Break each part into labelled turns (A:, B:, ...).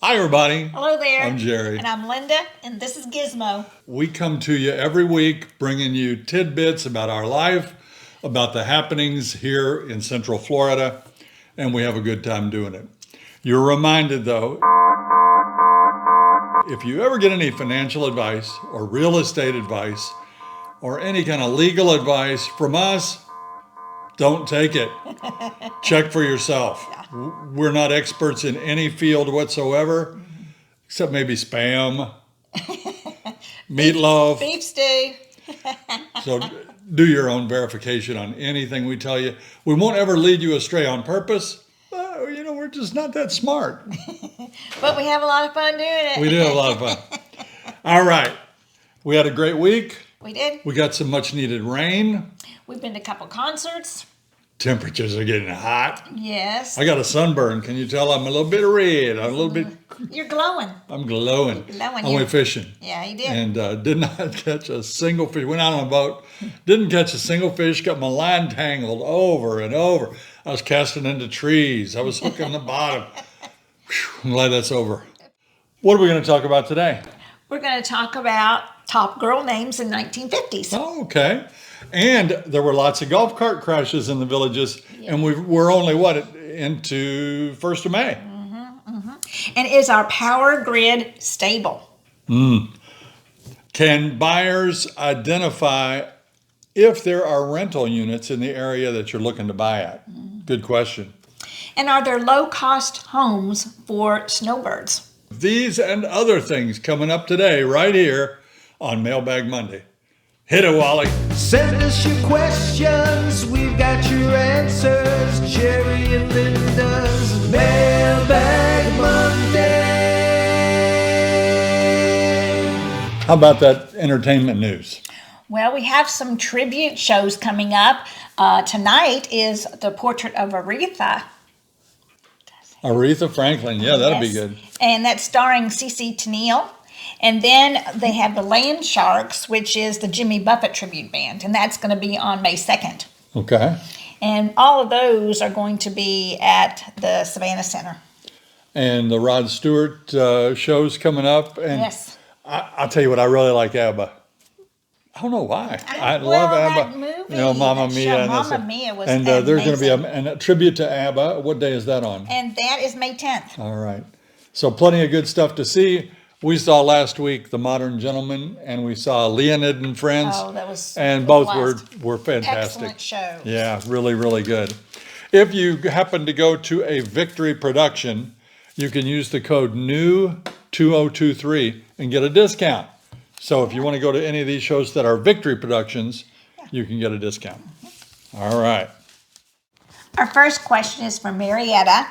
A: Hi, everybody.
B: Hello there.
A: I'm Jerry.
B: And I'm Linda, and this is Gizmo.
A: We come to you every week bringing you tidbits about our life, about the happenings here in Central Florida, and we have a good time doing it. You're reminded, though, if you ever get any financial advice or real estate advice or any kind of legal advice from us, don't take it. Check for yourself. We're not experts in any field whatsoever, except maybe spam, meatloaf.
B: Beef stew.
A: So do your own verification on anything we tell you. We won't ever lead you astray on purpose. We're just not that smart.
B: But we have a lot of fun doing it.
A: We do have a lot of fun. All right. We had a great week.
B: We did.
A: We got some much needed rain.
B: We've been to a couple concerts.
A: Temperatures are getting hot.
B: Yes.
A: I got a sunburn. Can you tell I'm a little bit red? I'm a little bit.
B: You're glowing.
A: I'm glowing. I went fishing.
B: Yeah, you did.
A: And did not catch a single fish. Went out on a boat, didn't catch a single fish. Got my line tangled over and over. I was casting into trees. I was hooking the bottom. Whew, I'm glad that's over. What are we going to talk about today?
B: We're going to talk about top girl names in 1950s.
A: Oh, okay. And there were lots of golf cart crashes in the villages, and we're only into 1st of May.
B: And is our power grid stable?
A: Can buyers identify if there are rental units in the area that you're looking to buy at? Good question.
B: And are there low-cost homes for snowbirds?
A: These and other things coming up today right here on Mailbag Monday. Hit it, Wally.
C: Send us your questions, we've got your answers. Jerry and Linda's Mailbag Monday.
A: How about that entertainment news?
B: Well, we have some tribute shows coming up. Tonight is the portrait of Aretha.
A: Aretha Franklin. Yeah, that'll be good.
B: And that's starring CeCe Tennille. And then they have the Land Sharks, which is the Jimmy Buffett tribute band. And that's going to be on May 2nd.
A: Okay.
B: And all of those are going to be at the Savannah Center.
A: And the Rod Stewart show's coming up. And
B: Yes.
A: I'll tell you what, I really like ABBA. I don't know why. I love ABBA.
B: That movie,
A: Mamma
B: that
A: Mia.
B: show,
A: And
B: Mamma Mia was
A: and there's going to be
B: amazing.
A: a tribute to ABBA. What day is that on?
B: And that is May 10th.
A: All right. So plenty of good stuff to see. We saw last week The Modern Gentleman, and we saw Leonid and Friends.
B: Oh, that was
A: and
B: a
A: both
B: blast.
A: were fantastic.
B: Excellent show.
A: Yeah, really, really good. If you happen to go to a Victory production, you can use the code NEW2023 and get a discount. So if you want to go to any of these shows that are Victory productions, you can get a discount. All right.
B: Our first question is from Marietta,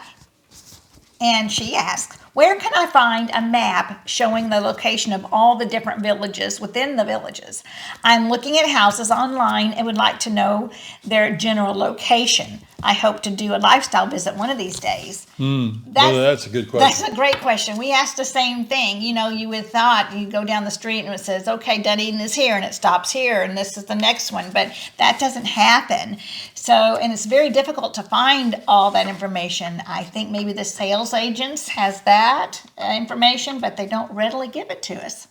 B: and she asks, where can I find a map showing the location of all the different villages within the villages? I'm looking at houses online and would like to know their general location. I hope to do a lifestyle visit one of these days.
A: That's a good question.
B: That's a great question. We asked the same thing. You would thought you go down the street and it says, okay, Dunedin is here and it stops here and this is the next one, but that doesn't happen. So, and it's very difficult to find all that information. I think maybe the sales agents has that information, but they don't readily give it to us.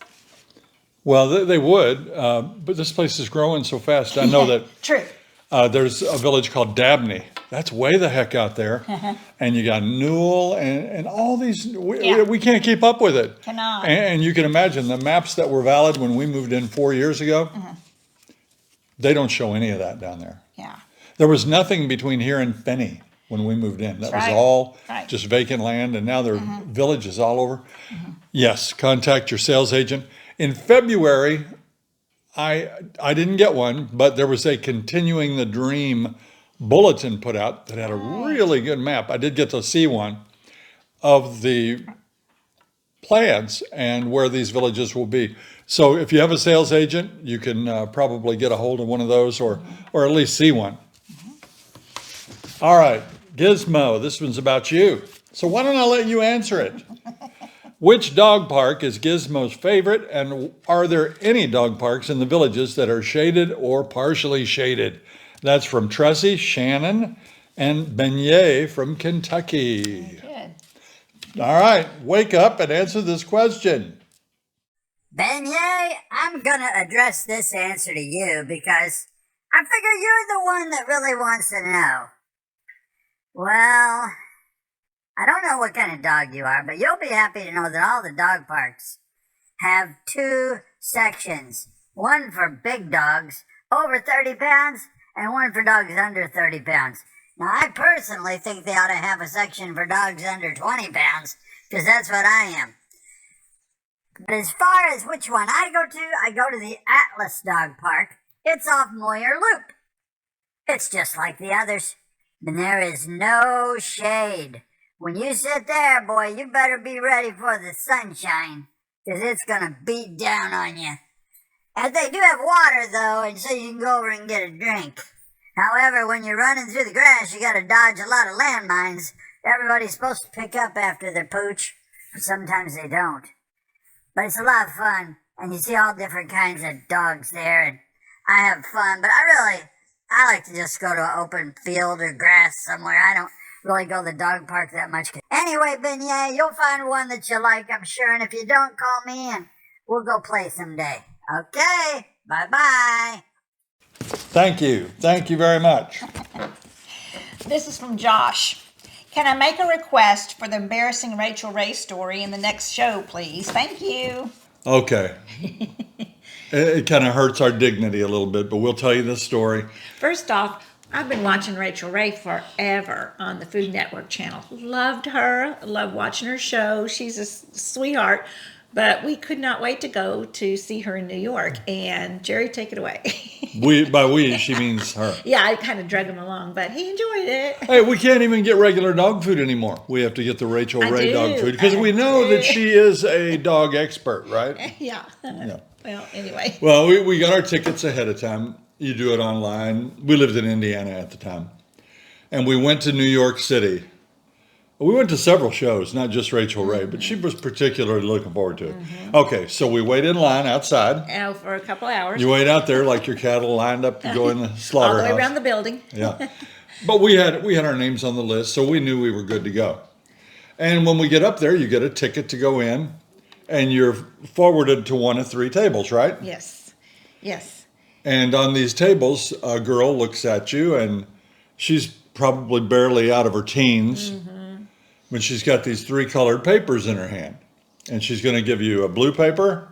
A: Well, they would, but this place is growing so fast. I know that
B: True.
A: there's a village called Dabney. That's way the heck out there. And you got Newell and all these. We can't keep up with it.
B: Cannot.
A: And you can imagine the maps that were valid when we moved in 4 years ago, they don't show any of that down there.
B: Yeah.
A: There was nothing between here and Fenny when we moved in. That was
B: right.
A: all
B: Right.
A: just vacant land, and now there are villages all over. Yes, contact your sales agent. In February, I didn't get one, but there was a Continuing the Dream bulletin put out that had a really good map. I did get to see one of the plans and where these villages will be. So if you have a sales agent, you can probably get a hold of one of those or at least see one. All right, Gizmo, this one's about you. So why don't I let you answer it? Which dog park is Gizmo's favorite, and are there any dog parks in the villages that are shaded or partially shaded? That's from Tressie, Shannon, and Beignet from Kentucky.
B: Good.
A: All right, wake up and answer this question.
D: Beignet, I'm gonna address this answer to you because I figure you're the one that really wants to know. Well, I don't know what kind of dog you are, but you'll be happy to know that all the dog parks have 2 sections. One for big dogs over 30 pounds and one for dogs under 30 pounds. Now, I personally think they ought to have a section for dogs under 20 pounds because that's what I am. But as far as which one I go to the Atlas Dog Park. It's off Moyer Loop. It's just like the others, and there is no shade. When you sit there, boy, you better be ready for the sunshine, because it's going to beat down on you. And they do have water, though, and so you can go over and get a drink. However, when you're running through the grass, you got to dodge a lot of landmines. Everybody's supposed to pick up after their pooch, but sometimes they don't. But it's a lot of fun, and you see all different kinds of dogs there, and I have fun. But I like to just go to an open field or grass somewhere. I don't really go to the dog park that much. Anyway, Beignet, you'll find one that you like, I'm sure, and if you don't, call me, and we'll go play someday. Okay, bye-bye.
A: Thank you. Thank you very much.
B: This is from Josh. Can I make a request for the embarrassing Rachel Ray story in the next show, please? Thank you.
A: Okay. It kind of hurts our dignity a little bit, but we'll tell you this story.
B: First off, I've been watching Rachel Ray forever on the Food Network channel. Loved her. Loved watching her show. She's a sweetheart. But we could not wait to go to see her in New York. And Jerry, take it away.
A: By we, she means her.
B: Yeah, I kind of drug him along, but he enjoyed it.
A: Hey, we can't even get regular dog food anymore. We have to get the Rachel Ray dog food because we know that she is a dog expert, right?
B: Yeah. Well, anyway.
A: Well, we got our tickets ahead of time. You do it online. We lived in Indiana at the time. And we went to New York City. We went to several shows, not just Rachel Ray, but she was particularly looking forward to it. Okay, so we wait in line outside.
B: For a couple hours.
A: You wait out there like your cattle lined up to go in the slaughterhouse.
B: All the way around the building.
A: Yeah. But we had our names on the list, so we knew we were good to go. And when we get up there, you get a ticket to go in, and you're forwarded to one of 3 tables, right?
B: Yes. Yes.
A: And on these tables, a girl looks at you, and she's probably barely out of her teens. When she's got these 3 colored papers in her hand, and she's going to give you a blue paper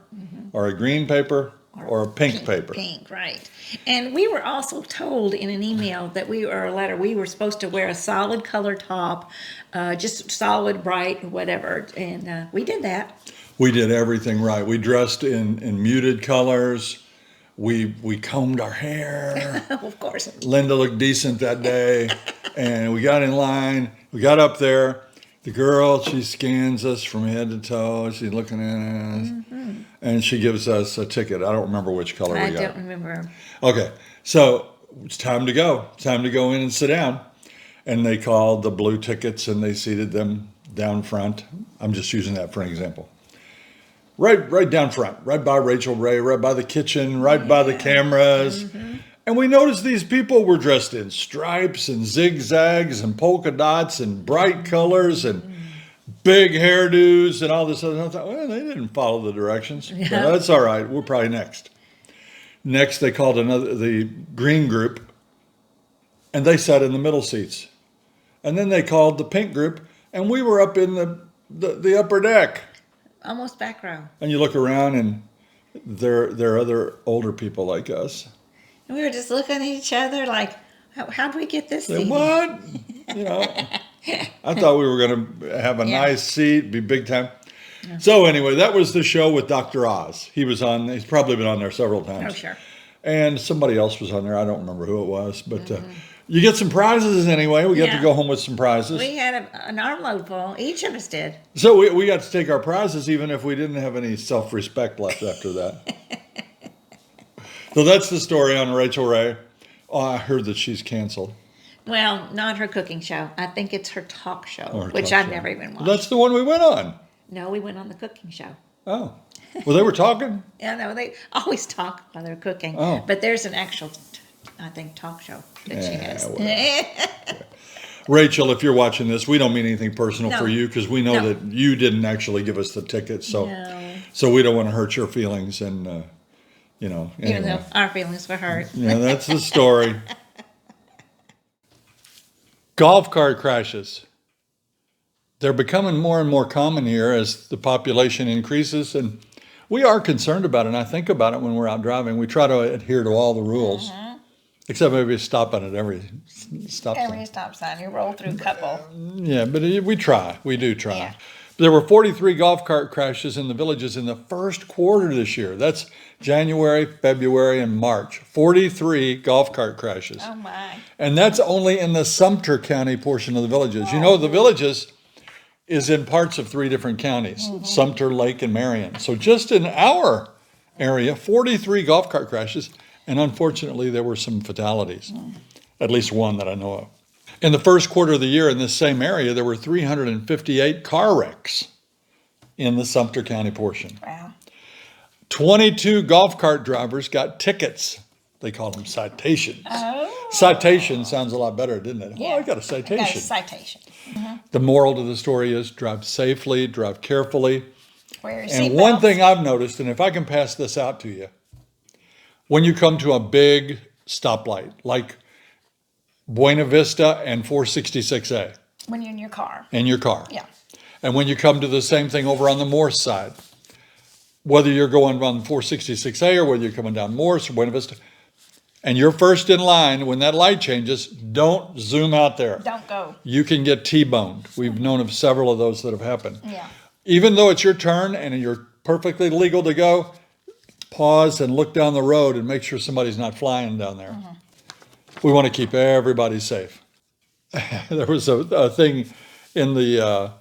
A: or a green paper or a pink paper.
B: Pink, right. And we were also told in an email that we were supposed to wear a solid color top, just solid, bright, whatever. And we did that.
A: We did everything right. We dressed in muted colors. We combed our hair.
B: Of course.
A: Linda looked decent that day. And we got in line. We got up there. The girl, she scans us from head to toe. She's looking at us. And she gives us a ticket. I don't remember which color we got.
B: I don't remember.
A: Okay, so it's time to go. Time to go in and sit down. And they called the blue tickets and they seated them down front. I'm just using that for an example. Right down front, right by Rachel Ray, right by the kitchen, right by the cameras. And we noticed these people were dressed in stripes and zigzags and polka dots and bright colors and big hairdos and all this other stuff. I thought, well, they didn't follow the directions. But that's all right. We're probably next. Next, they called the green group, and they sat in the middle seats. And then they called the pink group, and we were up in the upper deck.
B: Almost back row.
A: And you look around, and there are other older people like us.
B: And we were just looking at each other like, how do we get this seat?
A: What? You know, I thought we were going to have a nice seat, be big time. Yeah. So anyway, that was the show with Dr. Oz. He's probably been on there several times.
B: Oh, sure.
A: And somebody else was on there. I don't remember who it was, but you get some prizes anyway. We got to go home with some prizes.
B: We had an armload full. Each of us did.
A: So we got to take our prizes even if we didn't have any self-respect left after that. So that's the story on Rachel Ray. Oh, I heard that she's canceled.
B: Well, not her cooking show. I think it's her talk show, which I've never even watched.
A: That's the one we went on.
B: No, we went on the cooking show.
A: Oh. Well, they were talking?
B: Yeah, no, they always talk while they're cooking.
A: Oh.
B: But there's an actual, I think, talk show that she has.
A: Rachel, if you're watching this, we don't mean anything personal
B: No.
A: for you because we know
B: No.
A: that you didn't actually give us the ticket. So,
B: No.
A: so we don't want to hurt your feelings. And,
B: Even
A: anyway.
B: though our feelings were hurt.
A: Yeah, that's the story. Golf cart crashes. They're becoming more and more common here as the population increases, and we are concerned about it. And I think about it when we're out driving. We try to adhere to all the rules, except maybe stopping at every stop
B: Every
A: sign.
B: stop sign, you roll through a couple.
A: Yeah, but we try. We do try.
B: Yeah.
A: There were 43 golf cart crashes in the villages in the first quarter this year. That's January, February, and March. 43 golf cart crashes.
B: Oh my.
A: And that's only in the Sumter County portion of the villages. You know, the villages is in parts of 3 different counties, Sumter, Lake, and Marion. So just in our area, 43 golf cart crashes, and unfortunately there were some fatalities, at least one that I know of. In the first quarter of the year in this same area, there were 358 car wrecks in the Sumter County portion.
B: Wow.
A: 22 golf cart drivers got tickets. They call them citations.
B: Oh.
A: Citation sounds a lot better, didn't it?
B: Yeah.
A: Oh, I got a
B: I got a
A: citation.
B: citation.
A: The moral to the story is drive safely, drive carefully.
B: Wear your
A: And
B: seatbelt.
A: one thing I've noticed, and if I can pass this out to you, when you come to a big stoplight, like Buena Vista and 466A
B: When you're in your car.
A: in your car,
B: Yeah.
A: and when you come to the same thing over on the Morse side, whether you're going on 466A or whether you're coming down Morse or Buena Vista, and you're first in line, when that light changes, don't zoom out there.
B: Don't go.
A: You can get T-boned. We've known of several of those that have happened.
B: Yeah.
A: Even though it's your turn and you're perfectly legal to go, pause and look down the road and make sure somebody's not flying down there. We want to keep everybody safe. There was a thing in the,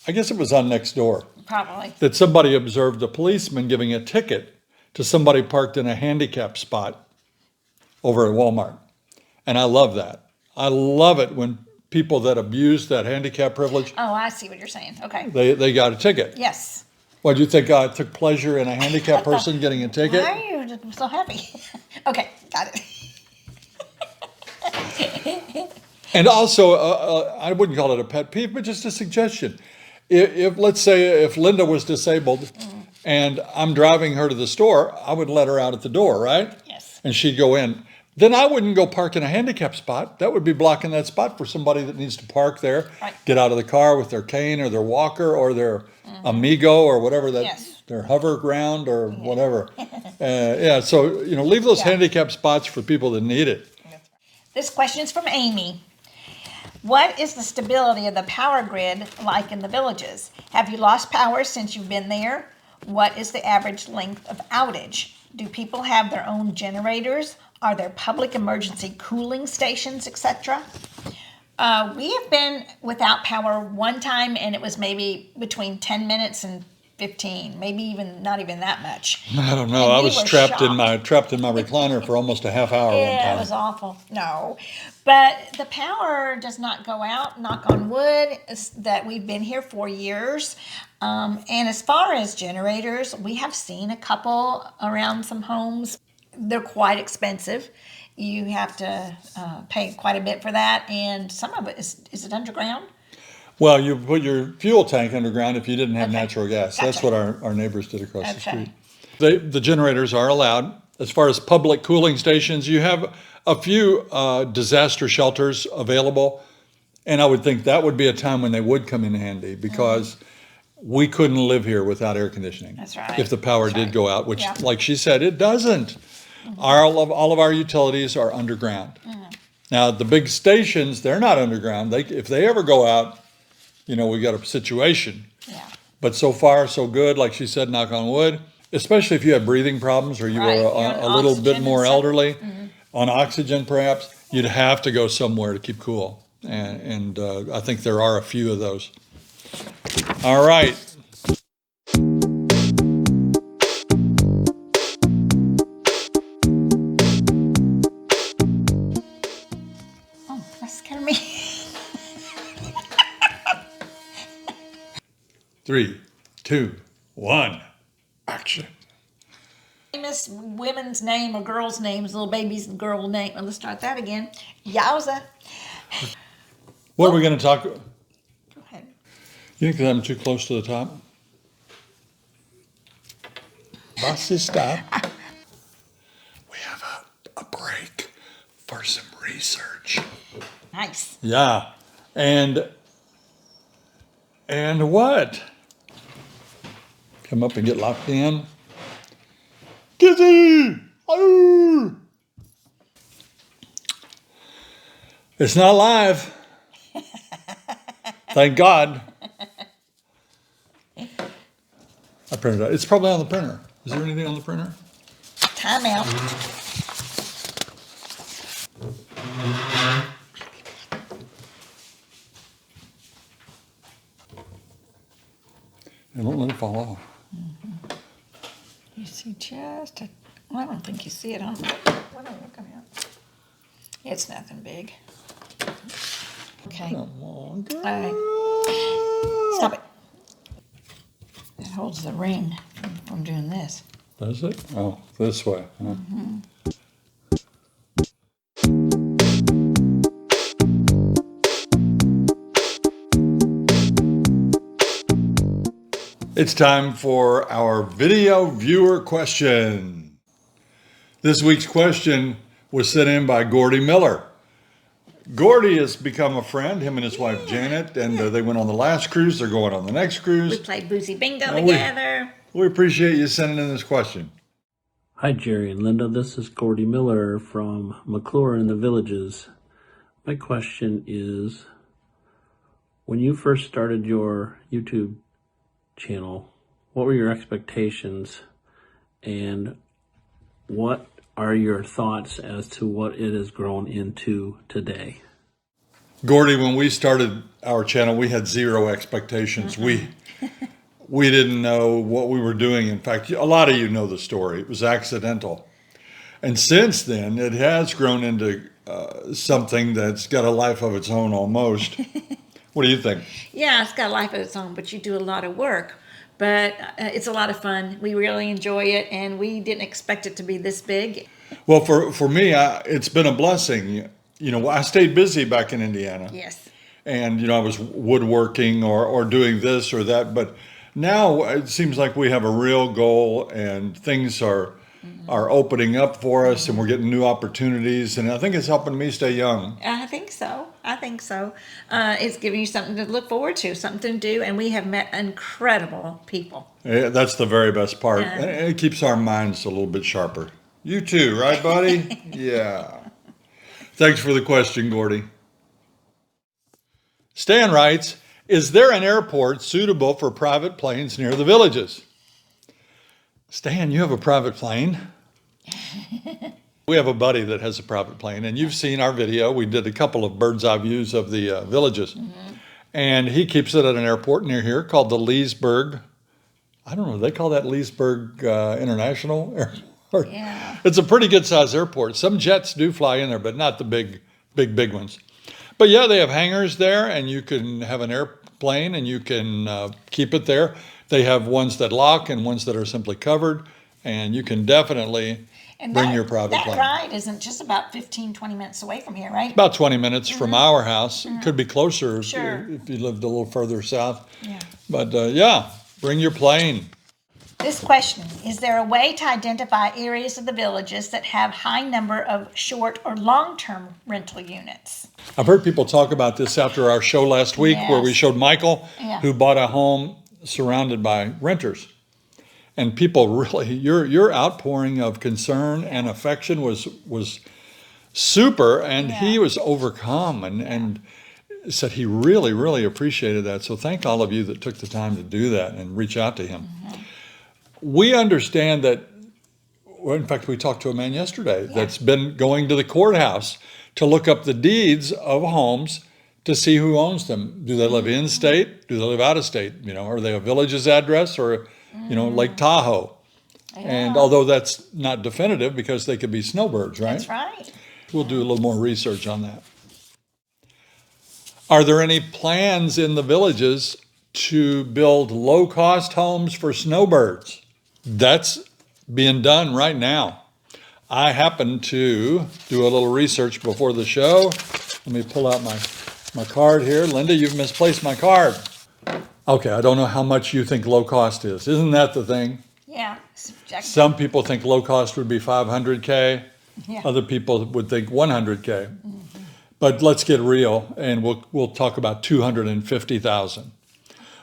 A: I guess it was on Nextdoor,
B: Probably.
A: that somebody observed a policeman giving a ticket to somebody parked in a handicap spot over at Walmart. And I love that. I love it when people that abuse that handicap privilege,
B: Oh, I see what you're saying. Okay.
A: they got a ticket.
B: Yes.
A: What, do you think I took pleasure in a handicapped person getting a ticket?
B: Why are you so happy? Okay, got it.
A: And also, I wouldn't call it a pet peeve, but just a suggestion. If let's say if Linda was disabled and I'm driving her to the store, I would let her out at the door, right?
B: Yes.
A: And she'd go in. Then I wouldn't go park in a handicap spot. That would be blocking that spot for somebody that needs to park there,
B: Right.
A: get out of the car with their cane or their walker or their Amigo or whatever that,
B: Yes.
A: their hoverground or whatever. Yeah, so, leave those
B: Yeah.
A: handicap spots for people that need it.
B: This question is from Amy. What is the stability of the power grid like in the villages? Have you lost power since you've been there? What is the average length of outage? Do people have their own generators? Are there public emergency cooling stations, etc.? We have been without power one time, and it was maybe between 10 minutes and 15, maybe even not even that much.
A: I don't know.
B: And
A: I
B: we
A: was
B: were
A: trapped in
B: shocked.
A: my recliner for almost a half hour one
B: Yeah,
A: time.
B: it was awful. No, but the power does not go out. Knock on wood. That we've been here 4 years, and as far as generators, we have seen a couple around some homes. They're quite expensive. You have to pay quite a bit for that, and some of it is it underground?
A: Well, you put your fuel tank underground if you didn't have
B: Okay.
A: natural gas. That's
B: Gotcha.
A: what our neighbors did across the
B: Okay.
A: street. The generators are allowed. As far as public cooling stations, you have a few disaster shelters available. And I would think that would be a time when they would come in handy because we couldn't live here without air conditioning.
B: That's right.
A: If the power
B: That's
A: did
B: right.
A: go out, which,
B: Yeah.
A: like she said, it doesn't. All of our utilities are underground. Now, the big stations, they're not underground. If they ever go out, we got a situation.
B: Yeah.
A: But so far, so good. Like she said, knock on wood. Especially if you have breathing problems or you
B: Right,
A: were
B: you're on
A: a little
B: oxygen
A: bit
B: and
A: more
B: stuff.
A: elderly, on oxygen perhaps, you'd have to go somewhere to keep cool. And I think there are a few of those. All right.
B: Oh, that scared me.
A: 3, 2, 1, action.
B: Famous women's name or girl's names, little baby's girl name. Let's start that again. Yowza.
A: What are we going to talk?
B: Go ahead.
A: You think that I'm too close to the top? Bossy, stop. We have a break for some research.
B: Nice.
A: Yeah. And what? Come up and get locked in. Dizzy! Oh! It's not live. Thank God. I printed it. It's probably on the printer. Is there anything on the printer?
B: Time out.
A: And don't let it fall off.
B: You see just a, well, I don't think you see it on, what am I looking at? It's nothing big. Okay.
A: Come on, girl.
B: All right. Stop it. It holds the ring from doing this.
A: Does it? Oh, this way. Huh? It's time for our video viewer question. This week's question was sent in by Gordy Miller. Gordy has become a friend, him and his wife Janet, and they went on the last cruise. They're going on the next
B: We
A: cruise.
B: played Boozy Bingo
A: Oh, we-
B: together.
A: We appreciate you sending in this question.
E: Hi, Jerry and Linda. This is Gordy Miller from McClure in the Villages. My question is, when you first started your YouTube channel, what were your expectations and what are your thoughts as to what it has grown into today?
A: Gordy, when we started our channel, we had zero expectations. We didn't know what we were doing. In fact, a lot of you know the story. It was accidental. And since then, it has grown into something that's got a life of its own almost. What do you think?
B: Yeah, it's got a life of its own, but you do a lot of work. But it's a lot of fun. We really enjoy it, and we didn't expect it to be this big.
A: Well, for me, it's been a blessing. You know, I stayed busy back in Indiana.
B: Yes.
A: And, you know, I was woodworking or doing this or that. But now it seems like we have a real goal and things are opening up for us and we're getting new opportunities. And I think it's helping me stay young.
B: I think so. It's giving you something to look forward to, something to do, and we have met incredible people.
A: Yeah, that's the very best part.
B: Yeah.
A: And it keeps our minds a little bit sharper. You too, right, buddy? Yeah. Thanks for the question, Gordy. Stan writes, is there an airport suitable for private planes near the villages? Stan, you have a private plane? We have a buddy that has a private plane, and you've seen our video. We did a couple of bird's eye views of the villages. And he keeps it at an airport near here called the Leesburg. I don't know, they call that Leesburg International Airport.
B: Yeah.
A: It's a pretty good sized airport. Some jets do fly in there, but not the big ones. But yeah, they have hangars there, and you can have an airplane and you can keep it there. They have ones that lock and ones that are simply covered, and you can definitely bring your private plane.
B: That ride isn't just about 15, 20 minutes away from here, right?
A: About 20 minutes from our house. It could be closer
B: Sure.
A: if you lived a little further south.
B: Yeah.
A: But yeah, bring your plane.
B: This question, is there a way to identify areas of the villages that have high number of short or long-term rental units?
A: I've heard people talk about this after our show last week where we
B: Yes.
A: showed Michael,
B: Yeah.
A: who bought a home surrounded by renters. And people really, your outpouring of concern and affection was super, and he was overcome and said he really, really appreciated that. So thank all of you that took the time to do that and reach out to him. We understand that, well, in fact, we talked to a man yesterday that's been going to the courthouse to look up the deeds of homes to see who owns them. Do they live in state? Do they live out of state? You know, are they a village's address or, you know, Lake Tahoe? And although that's not definitive because they could be snowbirds, right?
B: That's right.
A: We'll do a little more research on that. Are there any plans in the villages to build low-cost homes for snowbirds? That's being done right now. I happened to do a little research before the show. Let me pull out my my card here. Linda, you've misplaced my card. Okay, I don't know how much you think low cost is. Isn't that the thing?
B: Yeah. Subjective.
A: Some people think low cost would be 500K.
B: Yeah.
A: Other people would think 100K. But let's get real, and we'll talk about 250,000.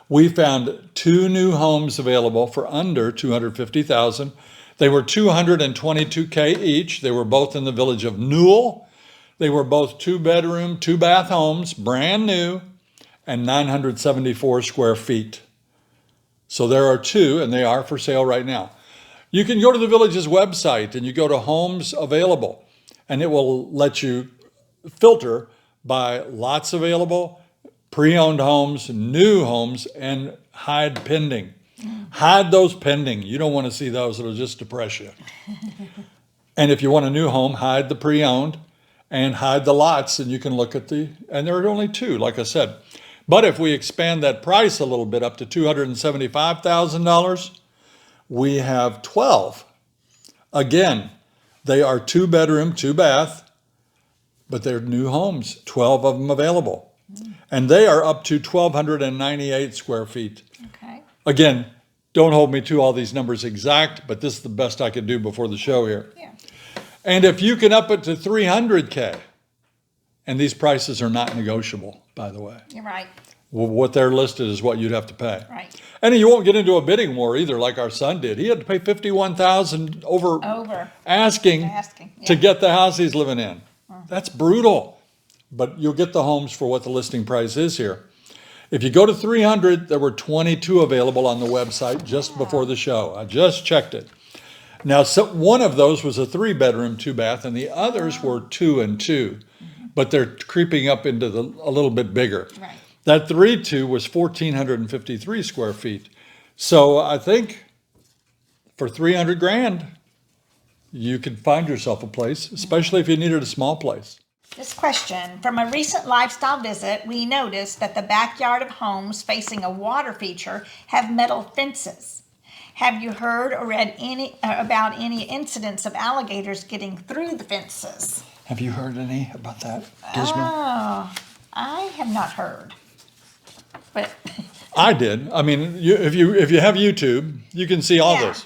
A: We found 2 new homes available for under 250,000. They were 222K each. They were both in the village of Newell. They were both 2-bedroom, 2-bath homes, brand new, and 974 square feet. So there are 2, and they are for sale right now. You can go to the village's website and you go to homes available, and it will let you filter by lots available, pre-owned homes, new homes, and hide pending. Hide those pending. You don't want to see those. It'll just depress you. And if you want a new home, hide the pre-owned and hide the lots, and you can look at and there are only 2, like I said. But if we expand that price a little bit up to $275,000, we have 12. Again, they are 2-bedroom, 2-bath, but they're new homes, 12 of them available. And they are up to 1,298 square feet.
B: Okay.
A: Again, don't hold me to all these numbers exact, but this is the best I could do before the show here.
B: Yeah.
A: And if you can up it to 300K, and these prices are not negotiable, by the way.
B: You're right.
A: Well, what they're listed is what you'd have to pay.
B: Right.
A: And you won't get into a bidding war either, like our son did. He had to pay $51,000
B: Over.
A: asking to
B: Yeah.
A: get the house he's living in. That's brutal. But you'll get the homes for what the listing price is here. If you go to 300, there were 22 available on the website just before the show. I just checked it. Now, one of those was a 3-bedroom, 2-bath, and the others were 2 and 2, but they're creeping up into a little bit bigger.
B: Right.
A: That 3-2 was 1,453 square feet. So I think for 300 grand, you could find yourself a place, especially if you needed a small place.
B: This question, from a recent lifestyle visit, we noticed that the backyard of homes facing a water feature have metal fences. Have you heard or read about any incidents of alligators getting through the fences?
A: Have you heard any about that, Gizmo?
B: Oh, I have not heard. But
A: I did. I mean, if you have YouTube, you can see all
B: Yeah.
A: this.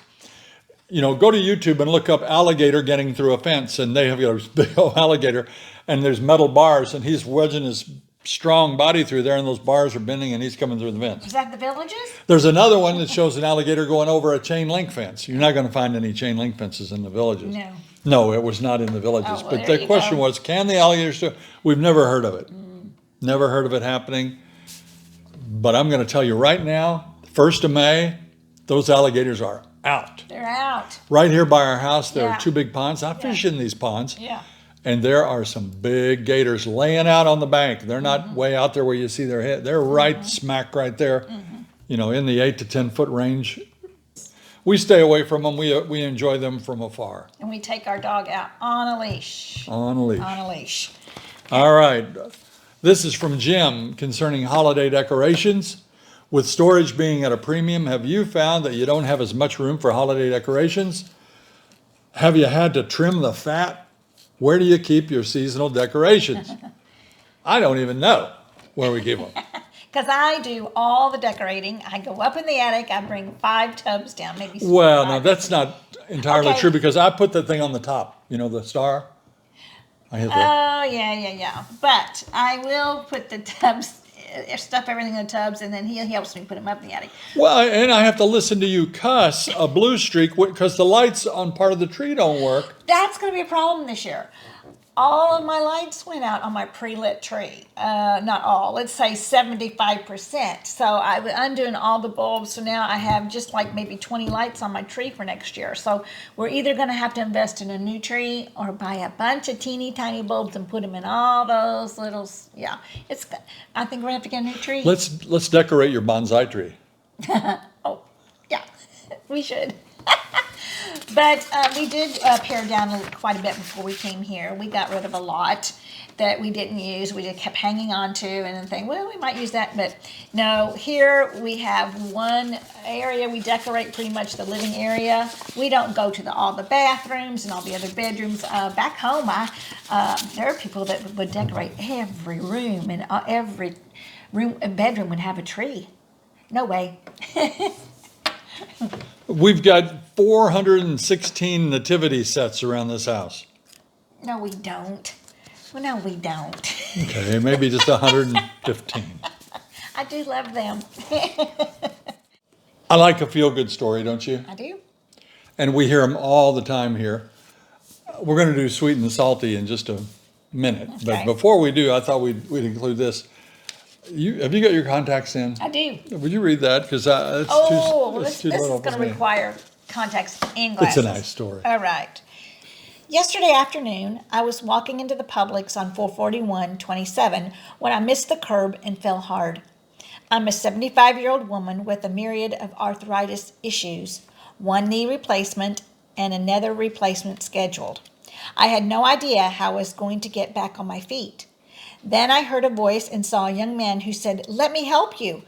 A: You know, go to YouTube and look up alligator getting through a fence, and they have a big old alligator, and there's metal bars, and he's wedging his strong body through there, and those bars are bending, and he's coming through the fence.
B: is that the villages?
A: There's another one that shows an alligator going over a chain link fence. You're not going to find any chain link fences in the villages.
B: No.
A: No, it was not in the villages.
B: Oh, well,
A: but
B: there
A: the
B: you
A: question
B: go.
A: was, can the alligators do it? We've never heard of it. Never heard of it happening. But I'm going to tell you right now, 1st of May, those alligators are out.
B: They're out.
A: Right here by our house, there
B: Yeah.
A: are 2 big ponds. I fish in these ponds.
B: Yeah.
A: And there are some big gators laying out on the bank. They're not way out there where you see their head. They're right smack right there, you know, in the 8 to 10 foot range. We stay away from them. We enjoy them from afar.
B: And we take our dog out on a leash.
A: On a leash.
B: On a leash.
A: All right. This is from Jim concerning holiday decorations. With storage being at a premium, have you found that you don't have as much room for holiday decorations? Have you had to trim the fat? Where do you keep your seasonal decorations? I don't even know where we keep them.
B: Because I do all the decorating. I go up in the attic. I bring 5 tubs down, maybe 6.
A: Well, no, that's not entirely
B: Okay.
A: true because I put the thing on the top. You know, the star? I hit that.
B: Oh, yeah. But I will put the tubs, stuff everything in the tubs, and then he helps me put them up in the attic.
A: Well, and I have to listen to you cuss a blue streak because the lights on part of the tree don't work.
B: That's going to be a problem this year. All of my lights went out on my pre-lit tree. Not all, let's say 75%. So I'm undoing all the bulbs. So now I have just like maybe 20 lights on my tree for next year. So we're either going to have to invest in a new tree or buy a bunch of teeny tiny bulbs and put them in all those little, yeah. I think we're going to have to get a new tree.
A: Let's decorate your bonsai tree.
B: Oh, yeah, we should. But we did pare down quite a bit before we came here. We got rid of a lot that we didn't use. We just kept hanging on to and then think, well, we might use that. But no, here we have one area. We decorate pretty much the living area. We don't go to all the bathrooms and all the other bedrooms. Back home, there are people that would decorate every room, and every room and bedroom would have a tree. No way.
A: We've got 416 nativity sets around this house.
B: No, we don't. Well, no, we don't.
A: Okay, maybe just 115.
B: I do love them.
A: I like a feel-good story, don't you?
B: I do.
A: And we hear them all the time here. We're going to do sweet and salty in just a minute. But
B: Okay.
A: before we do, I thought we'd include this. Have you got your contacts in?
B: I do.
A: Would you read that? Because it's
B: Oh,
A: it's
B: this
A: too
B: is
A: little
B: going
A: for
B: to
A: me.
B: require contacts and
A: It's
B: glasses.
A: a nice story.
B: All right. Yesterday afternoon, I was walking into the Publix on 441-27 when I missed the curb and fell hard. I'm a 75-year-old woman with a myriad of arthritis issues, one knee replacement and another replacement scheduled. I had no idea how I was going to get back on my feet. Then I heard a voice and saw a young man who said, "Let me help you."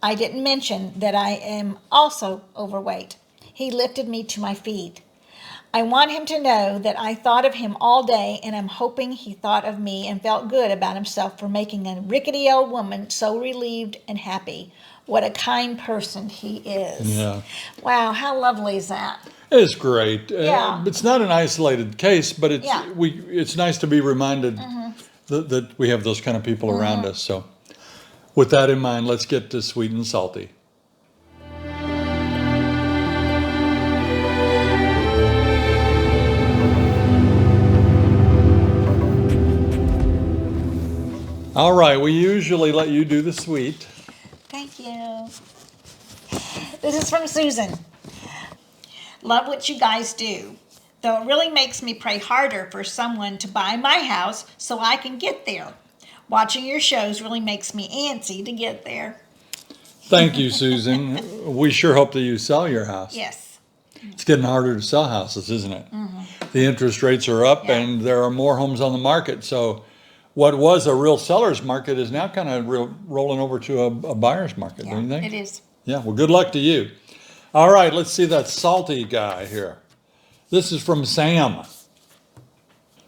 B: I didn't mention that I am also overweight. He lifted me to my feet. I want him to know that I thought of him all day, and I'm hoping he thought of me and felt good about himself for making a rickety old woman so relieved and happy. What a kind person he is.
A: Yeah.
B: Wow, how lovely is that?
A: It's great.
B: Yeah.
A: It's not an isolated case, but it's
B: Yeah.
A: it's nice to be reminded that we have those kind of people around us. So with that in mind, let's get to sweet and salty. All right, we usually let you do the sweet.
B: Thank you. This is from Susan. Love what you guys do, though it really makes me pray harder for someone to buy my house so I can get there. Watching your shows really makes me antsy to get there.
A: Thank you, Susan. We sure hope that you sell your house.
B: Yes.
A: It's getting harder to sell houses, isn't it? The interest rates are up
B: Yeah.
A: and there are more homes on the market. So what was a real seller's market is now kind of rolling over to a buyer's market, don't you think?
B: It is.
A: Yeah, well, good luck to you. All right, let's see that salty guy here. This is from Sam.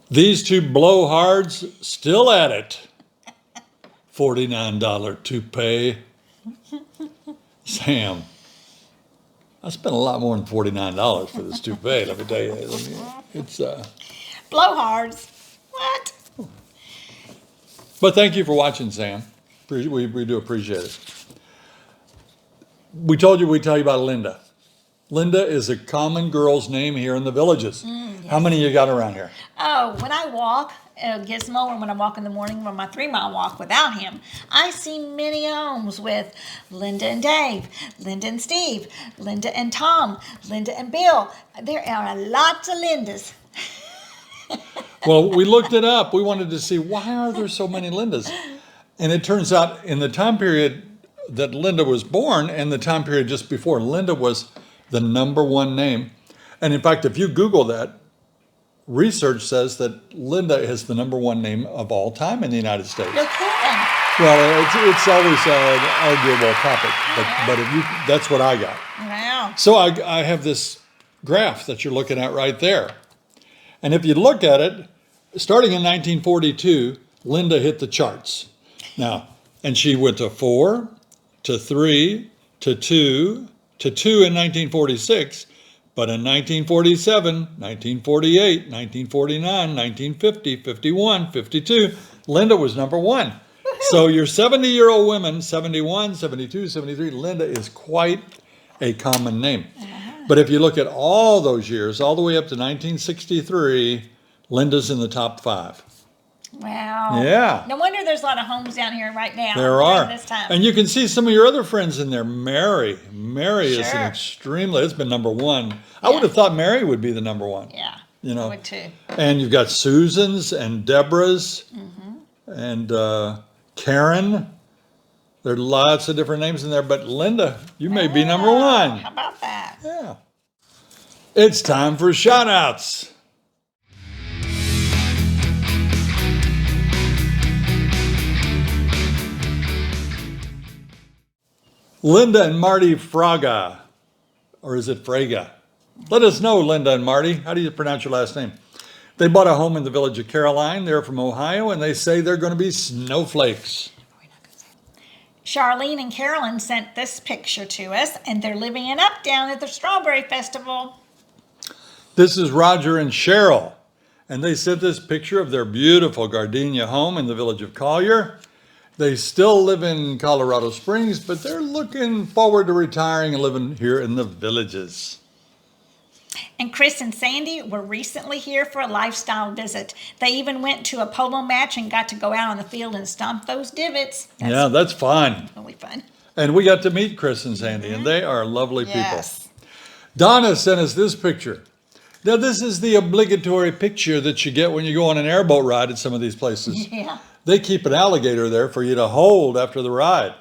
A: These two blowhards still at it. $49 toupee. Sam, I spent a lot more than $49 for this toupee, let me tell you. It's
B: Blowhards. What?
A: but thank you for watching, Sam. We do appreciate it. We told you we'd tell you about Linda. Linda is a common girl's name here in the Villages. How many you got around here?
B: Oh, when I walk, Gizmo, or when I walk in the morning on my 3-mile walk without him, I see many homes with Linda and Dave, Linda and Steve, Linda and Tom, Linda and Bill. There are lots of Lindas.
A: Well, we looked it up. We wanted to see why are there so many Lindas? And it turns out in the time period that Linda was born and the time period just before, Linda was the #1 name. And in fact, if you Google that, research says that Linda is the #1 name of all time in the United States.
B: You're kidding.
A: Well, it's always an arguable topic, but if you, that's what I got.
B: Wow.
A: So I have this graph that you're looking at right there. And if you look at it, starting in 1942, Linda hit the charts. Now, and she went to 4, to 3, to 2, to 2 in 1946, but in 1947, 1948, 1949, 1950, 51, 52, Linda was #1. So your 70-year-old women, 71, 72, 73, Linda is quite a common name. But if you look at all those years, all the way up to 1963, Linda's in the top 5.
B: Wow.
A: Yeah.
B: No wonder there's a lot of homes down here right now.
A: There
B: during
A: are.
B: This time.
A: And you can see some of your other friends in there. Mary is an
B: Sure.
A: extremely, it's been #1. I would have thought Mary would be the #1.
B: Yeah.
A: You know.
B: I would too.
A: And you've got Susans and Deborahs and Karen. There are lots of different names in there, but Linda, you may be #1.
B: How about that?
A: Yeah. It's time for shout outs. Linda and Marty Fraga, or is it Fraga? Let us know, Linda and Marty. How do you pronounce your last name? They bought a home in the village of Caroline. They're from Ohio, and they say they're going to be snowflakes.
B: Charlene and Carolyn sent this picture to us, and they're living it up down at the Strawberry Festival.
A: This is Roger and Cheryl, and they sent this picture of their beautiful gardenia home in the village of Collier. They still live in Colorado Springs, but they're looking forward to retiring and living here in the villages.
B: And Chris and Sandy were recently here for a lifestyle visit. They even went to a polo match and got to go out on the field and stomp those divots.
A: Yeah, that's fun.
B: Really fun.
A: And we got to meet Chris and Sandy, and they are lovely
B: Yes.
A: people. Donna sent us this picture. Now, this is the obligatory picture that you get when you go on an airboat ride at some of these places.
B: Yeah.
A: They keep an alligator there for you to hold after the ride.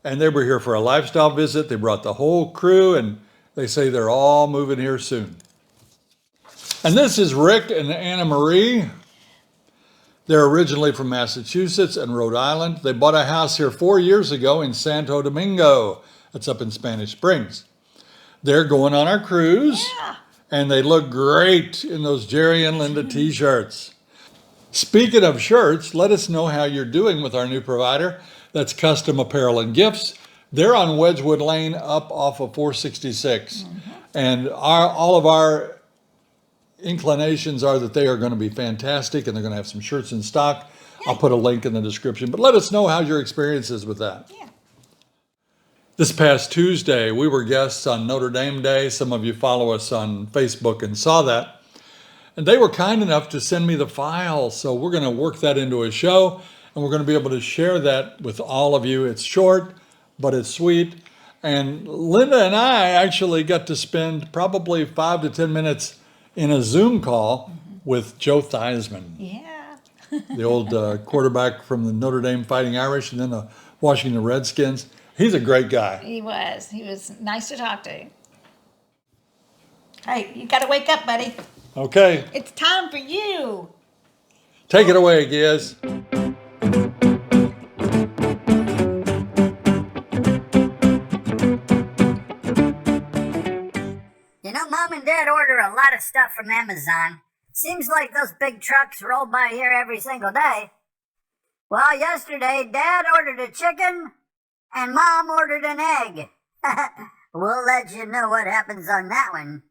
A: And they were here for a lifestyle visit. They brought the whole crew, and they say they're all moving here soon. And this is Rick and Anna Marie. They're originally from Massachusetts and Rhode Island. They bought a house here 4 years ago in Santo Domingo. That's up in Spanish Springs. They're going on our cruise,
B: Yeah.
A: and they look great in those Jerry and Linda t-shirts. Speaking of shirts, let us know how you're doing with our new provider. That's Custom Apparel and Gifts. They're on Wedgwood Lane up off of 466. And all of our inclinations are that they are going to be fantastic, and they're going to have some shirts in stock. I'll put a link in the description, but let us know how your experience is with that.
B: Yeah.
A: This past Tuesday, we were guests on Notre Dame Day. Some of you follow us on Facebook and saw that. And they were kind enough to send me the file, so we're going to work that into a show, and we're going to be able to share that with all of you. It's short, but it's sweet. And Linda and I actually got to spend probably 5 to 10 minutes in a Zoom call with Joe Theismann,
B: Yeah.
A: the old quarterback from the Notre Dame Fighting Irish and then the Washington Redskins. He's a great guy.
B: He was. He was nice to talk to. Hey, you got to wake up, buddy.
A: Okay,
B: It's time for you.
A: take it away, Giz.
D: You know, Mom and Dad order a lot of stuff from Amazon. Seems like those big trucks roll by here every single day. Well, yesterday, Dad ordered a chicken, and Mom ordered an egg. We'll let you know what happens on that one.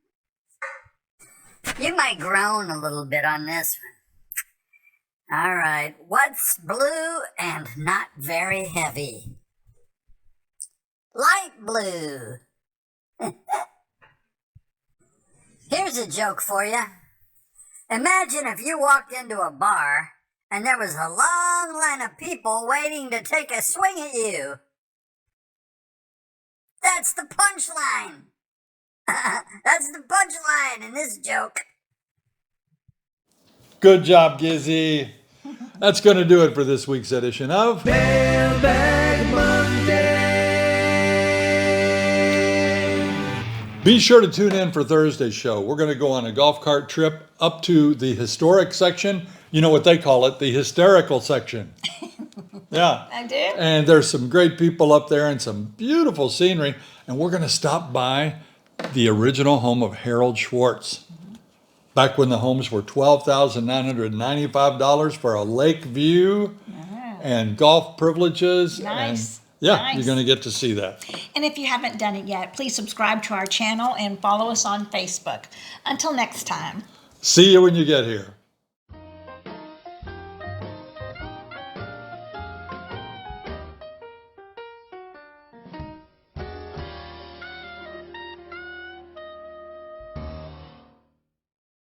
D: You might groan a little bit on this one. All right, what's blue and not very heavy? Light blue. Here's a joke for you. Imagine if you walked into a bar and there was a long line of people waiting to take a swing at you. That's the punchline. That's the punchline in this joke.
A: Good job, Gizzy. That's going to do it for this week's edition of
C: Mailbag Monday.
A: Be sure to tune in for Thursday's show. We're going to go on a golf cart trip up to the historic section. You know what they call it, the hysterical section. Yeah.
B: I do.
A: And there's some great people up there and some beautiful scenery. And we're going to stop by the original home of Harold Schwartz. Back when the homes were $12,995 for a lake view and golf privileges.
B: Nice.
A: And yeah,
B: Nice.
A: you're going to get to see that.
B: And if you haven't done it yet, please subscribe to our channel and follow us on Facebook. Until next time.
A: See you when you get here.